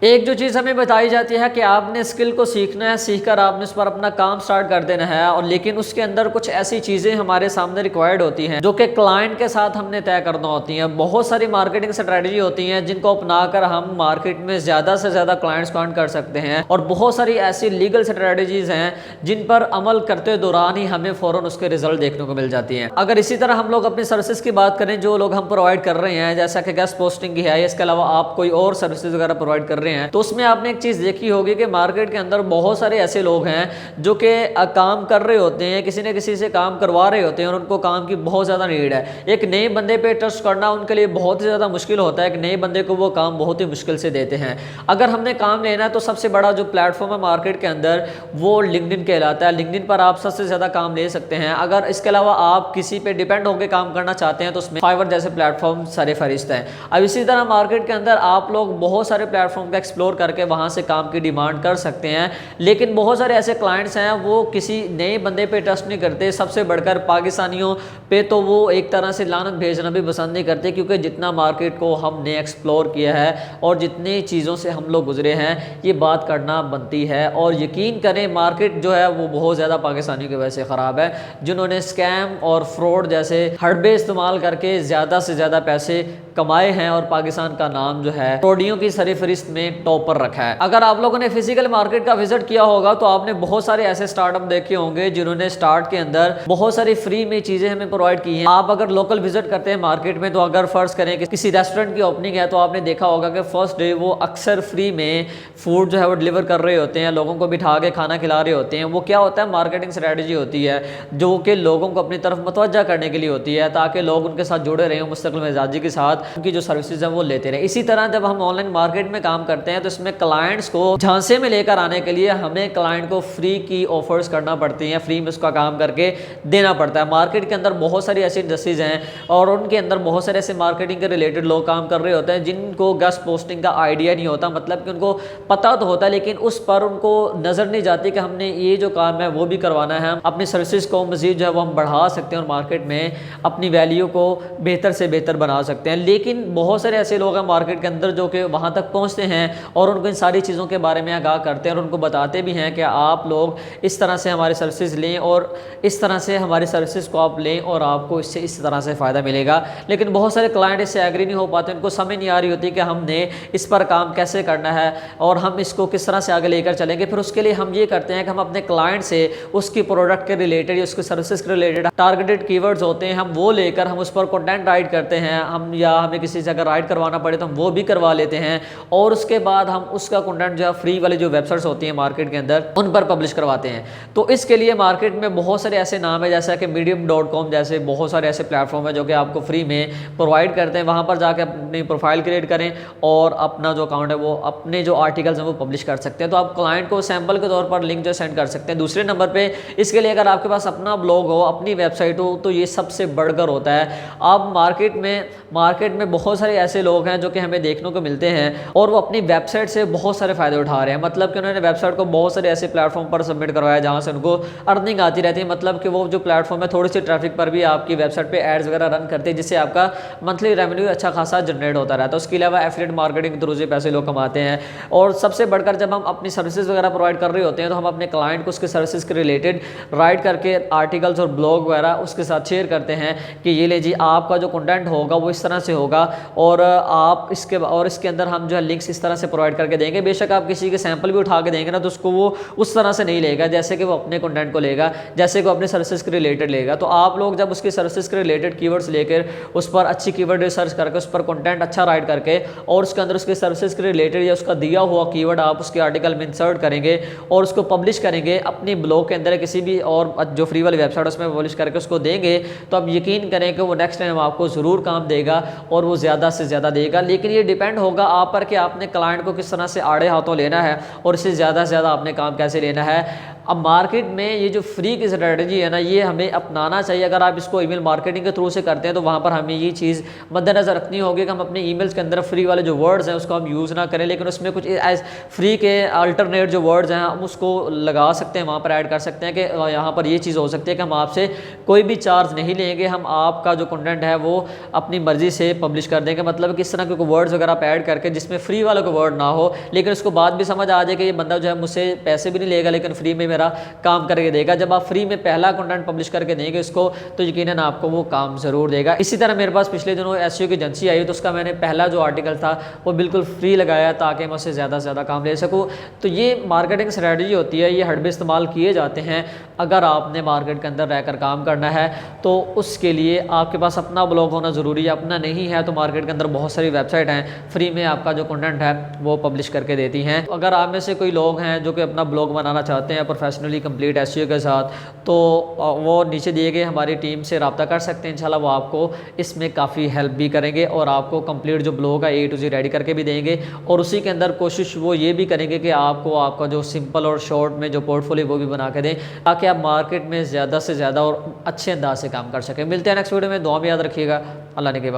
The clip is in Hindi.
एक जो चीज़ हमें बताई जाती है कि आपने स्किल को सीखना है, सीखकर आपने उस पर अपना काम स्टार्ट कर देना है, और लेकिन उसके अंदर कुछ ऐसी चीज़ें हमारे सामने रिक्वायर्ड होती हैं जो कि क्लाइंट के साथ हमने तय करना होती हैं। बहुत सारी मार्केटिंग स्ट्रेटजी होती हैं जिनको अपनाकर हम मार्केट में ज़्यादा से ज़्यादा क्लाइंट्स को अर्न कर सकते हैं, और बहुत सारी ऐसी लीगल स्ट्रेटजीज़ हैं जिन पर अमल करते दौरान ही हमें फ़ौरन उसके रिजल्ट देखने को मिल जाती हैं। अगर इसी तरह हम लोग अपनी सर्विसेज की बात करें जो लोग हम प्रोवाइड कर रहे हैं, जैसा कि गेस्ट पोस्टिंग की है, इसके अलावा आप कोई और सर्विसेज वगैरह प्रोवाइड कर रहे हैं, तो उसमें आपने एक चीज़ देखी होगी कि मार्केट के अंदर बहुत सारे ऐसे लोग हैं जो कि काम कर रहे होते हैं, किसी न किसी से काम करवा रहे होते हैं, और उनको काम की बहुत ज़्यादा नीड है। एक नए बंदे पे ट्रस्ट करना उनके लिए बहुत ही ज़्यादा मुश्किल होता है। एक नए बंदे को वो काम बहुत ही मुश्किल से देते हैं। अगर हमने काम लेना है तो सबसे बड़ा जो प्लेटफॉर्म है मार्केट के अंदर वो लिंक्डइन कहलाता है। लिंक्डइन पर आप सबसे ज़्यादा काम ले सकते हैं। अगर इसके अलावा आप किसी पे डिपेंड होकर काम करना चाहते हैं तो उसमें फाइवर जैसे प्लेटफॉर्म सारे फरिश्त हैं। अब इसी तरह मार्केट के अंदर आप लोग बहुत सारे प्लेटफॉर्म का एक्सप्लोर करके वहाँ से काम की डिमांड कर सकते हैं, लेकिन बहुत सारे ऐसे क्लाइंट्स हैं वो किसी नए बंदे पे ट्रस्ट नहीं करते। सबसे बढ़कर पाकिस्तानियों पे तो वो एक तरह से लानत भेजना भी पसंद नहीं करते, क्योंकि जितना मार्केट को हमने एक्सप्लोर किया है और जितनी चीज़ों से हम लोग गुजरे हैं, ये बात करना बनती है। और यकीन करें मार्केट जो है वो बहुत ज़्यादा पाकिस्तानियों की वजह से ख़राब है, जिन्होंने स्कैम और फ्रॉड जैसे हड़बे इस्तेमाल करके ज़्यादा से ज़्यादा पैसे कमाए हैं और पाकिस्तान का नाम जो है फ्रॉडियों की सरफहरिस्त में टॉप पर रखा है। अगर आप लोगों ने फिजिकल मार्केट का विजिट किया होगा तो आपने बहुत सारे ऐसे स्टार्टअप देखे होंगे जिन्होंने स्टार्ट के अंदर बहुत सारी फ्री में चीज़ें हमें प्रोवाइड की हैं। आप अगर लोकल विजिट करते हैं मार्केट में, तो अगर फर्ज करें कि किसी रेस्टोरेंट की ओपनिंग है, तो आपने देखा होगा कि फर्स्ट डे वो अक्सर फ्री में फूड जो है वो डिलीवर कर रहे होते हैं, लोगों को बिठा के खाना खिला रहे होते हैं। वो क्या होता है, मार्केटिंग स्ट्रेटजी होती है जो कि लोगों को अपनी तरफ मुतवज्जा करने के लिए होती है, ताकि लोग उनके साथ जुड़े रहें, मुस्तकिल मिजाजी के साथ उनकी जो सर्विसेज है वो लेते रहे। इसी तरह जब हम ऑनलाइन मार्केट में काम करते हैं तो इसमें क्लाइंट्स को झांसे में लेकर आने के लिए हमें क्लाइंट को फ्री की ऑफर्स करना पड़ती हैं, फ्री में उसका काम करके देना पड़ता है। मार्केट के अंदर बहुत सारी ऐसी इंडस्ट्रीज हैं और उनके अंदर बहुत सारे ऐसे मार्केटिंग के रिलेटेड लोग काम कर रहे होते हैं जिनको गेस्ट पोस्टिंग का आइडिया नहीं होता। मतलब कि उनको पता तो होता है लेकिन उस पर उनको नज़र नहीं जाती कि हमने ये जो काम है वो भी करवाना है, अपनी सर्विसेज को मज़ीद जो है वो हम बढ़ा सकते हैं और मार्केट में अपनी वैल्यू को बेहतर से बेहतर बना सकते हैं। लेकिन बहुत सारे ऐसे लोग हैं मार्केट के अंदर जो कि वहाँ तक पहुँचते हैं और उनको इन सारी चीज़ों के बारे में आगाह करते हैं और उनको बताते भी हैं कि आप लोग इस तरह से हमारी सर्विसेज लें और इस तरह से हमारी सर्विसेज को आप लें और आपको इससे इस तरह से फ़ायदा मिलेगा। लेकिन बहुत सारे क्लाइंट इससे एग्री नहीं हो पाते, उनको समझ नहीं आ रही होती कि हमने इस पर काम कैसे करना है और हम इसको किस तरह से आगे लेकर चलेंगे। फिर उसके लिए हम ये करते हैं कि हम अपने क्लाइंट से उसकी प्रोडक्ट के रिलेटेड या उसकी सर्विसेज के रिलेटेड टारगेटेड कीवर्ड्स होते हैं, हम वो लेकर हम उस पर कंटेंट राइट करते हैं। हम या हमें किसी से अगर राइट करवाना पड़े तो हम वो भी करवा लेते हैं और उसके बाद हम उसका कंटेंट जो है फ्री वाले जो वेबसाइट्स होती हैं मार्केट के अंदर उन पर पब्लिश करवाते हैं। तो इसके लिए मार्केट में बहुत सारे ऐसे नाम है जैसा कि medium.com जैसे बहुत सारे ऐसे प्लेटफॉर्म है जो कि आपको फ्री में प्रोवाइड करते हैं। वहाँ पर जाकर अपनी प्रोफाइल क्रिएट करें और अपना जो अकाउंट है वो अपने जो आर्टिकल्स हैं वो पब्लिश कर सकते हैं। तो आप क्लाइंट को सैम्पल के तौर पर लिंक जो सेंड कर सकते हैं। दूसरे नंबर पे इसके लिए अगर आपके पास अपना ब्लॉग हो, अपनी वेबसाइट हो, तो ये सबसे बढ़कर होता है। आप मार्केट में बहुत सारे ऐसे लोग हैं जो कि हमें देखने को मिलते हैं और वो अपनी वेबसाइट से बहुत सारे फ़ायदे उठा रहे हैं। मतलब कि उन्होंने वेबसाइट को बहुत सारे ऐसे प्लेटफॉर्म पर सबमिट करवाया जहाँ से उनको अर्निंग आती रहती है। मतलब कि वो जो प्लेटफॉर्म है थोड़ी सी ट्रैफिक पर भी आपकी वेबसाइट पे एड्स वगैरह रन करते हैं जिससे आपका मंथली रेवेन्यू अच्छा खासा जनरेट होता रहता है। उसके अलावा एफिलिएट मार्केटिंग के थ्रू से पैसे लोग कमाते हैं। और सबसे बढ़कर जब हम अपनी सर्विसेज वगैरह प्रोवाइड कर रहे होते हैं तो हम अपने क्लाइंट को उसके सर्विसेज के रिलेटेड राइट करके आर्टिकल्स और ब्लॉग वगैरह उसके साथ शेयर करते हैं कि ये ले जी आपका जो कंटेंट होगा वो इस तरह से होगा और आप इसके अंदर हम जो है लिंक्स इस तरह से प्रोवाइड करके देंगे। बेशक आप किसी के सैंपल भी उठा के देंगे ना तो उसको वो उस तरह से नहीं लेगा जैसे कि वो अपने कंटेंट को लेगा, जैसे कि वो अपने सर्विसेज के रिलेटेड लेगा। तो आप लोग जब उसकी सर्विसेज के रिलेटेड कीवर्ड्स लेकर उस पर अच्छी कीवर्ड रिसर्च करके उस पर कंटेंट अच्छा राइट करके और उसके अंदर उसके सर्विसेज के रिलेटेड या उसका दिया हुआ कीवर्ड आप उसके आर्टिकल में इंसर्ट करेंगे और उसको पब्लिश करेंगे अपनी ब्लॉग के अंदर किसी भी और जो फ्री वाली वेबसाइट उसमें पब्लिश करके उसको देंगे, तो आप यकीन करें कि वो नेक्स्ट टाइम आपको ज़रूर काम देगा और वो ज़्यादा से ज़्यादा देगा। लेकिन ये डिपेंड होगा आप पर कि आपने क्लाइंट को किस तरह से आड़े हाथों लेना है और इससे ज़्यादा से ज़्यादा आपने काम कैसे लेना है। अब मार्केट में ये जो फ्री की स्ट्रेटजी है ना, ये हमें अपनाना चाहिए। अगर आप इसको ईमेल मार्केटिंग के थ्रू से करते हैं तो वहाँ पर हमें ये चीज़ मद्देनज़र रखनी होगी कि हम अपने ईमेल्स के अंदर फ्री वाले जो वर्ड्स हैं उसको हम यूज़ ना करें, लेकिन उसमें कुछ एज फ्री के अल्टरनेट जो वर्ड्स हैं हम उसको लगा सकते हैं, वहाँ पर ऐड कर सकते हैं कि यहाँ पर ये चीज़ हो सकती है कि हम आपसे कोई भी चार्ज नहीं लेंगे, हम आपका जो कंटेंट है वो अपनी मर्ज़ी से पब्लिश कर देंगे। मतलब किस तरह के वर्ड्स वगैरह आप ऐड करके जिसमें फ्री वालों को वर्ड ना हो, लेकिन उसको बाद भी समझ आ जाए कि ये बंदा जो है मुझसे पैसे भी नहीं लेगा लेकिन फ्री में मेरा काम करके देगा। जब आप फ्री में पहला कंटेंट पब्लिश करके देंगे इसको तो यकीनन आपको वो काम ज़रूर देगा। इसी तरह मेरे पास पिछले दिनों एसईओ की एजेंसी आई तो उसका मैंने पहला जो आर्टिकल था वो बिल्कुल फ्री लगाया ताकि मैं उससे ज़्यादा से ज़्यादा काम ले सकूँ। तो ये मार्केटिंग स्ट्रेटजी होती है, ये हड़बे इस्तेमाल किए जाते हैं। अगर आपने मार्केट के अंदर रहकर काम करना है तो उसके लिए आपके पास अपना ब्लॉग होना ज़रूरी है। अपना नहीं है तो मार्केट के अंदर बहुत सारी वेबसाइट हैं फ्री में आपका जो कंटेंट है वो पब्लिश करके देती हैं। अगर आप में से कोई लोग हैं जो कि अपना ब्लॉग बनाना चाहते हैं प्रोफेशनली कंप्लीट एसईओ के साथ, तो वो नीचे दिए गए हमारी टीम से रब्ता कर सकते हैं। इंशाल्लाह वो आपको इसमें काफ़ी हेल्प भी करेंगे और आपको कंप्लीट जो ब्लॉग है A to Z रेडी करके भी देंगे। और उसी के अंदर कोशिश वो ये भी करेंगे कि आपको आपका जो सिंपल और शॉर्ट में जो पोर्टफोलियो वो भी बना के दें ताकि आप मार्केट में ज़्यादा से ज़्यादा और अच्छे अंदाज से काम कर सकें। मिलते हैं नेक्स्ट वीडियो में, दुआ में याद रखिएगा। अल्लाह ने के बाद।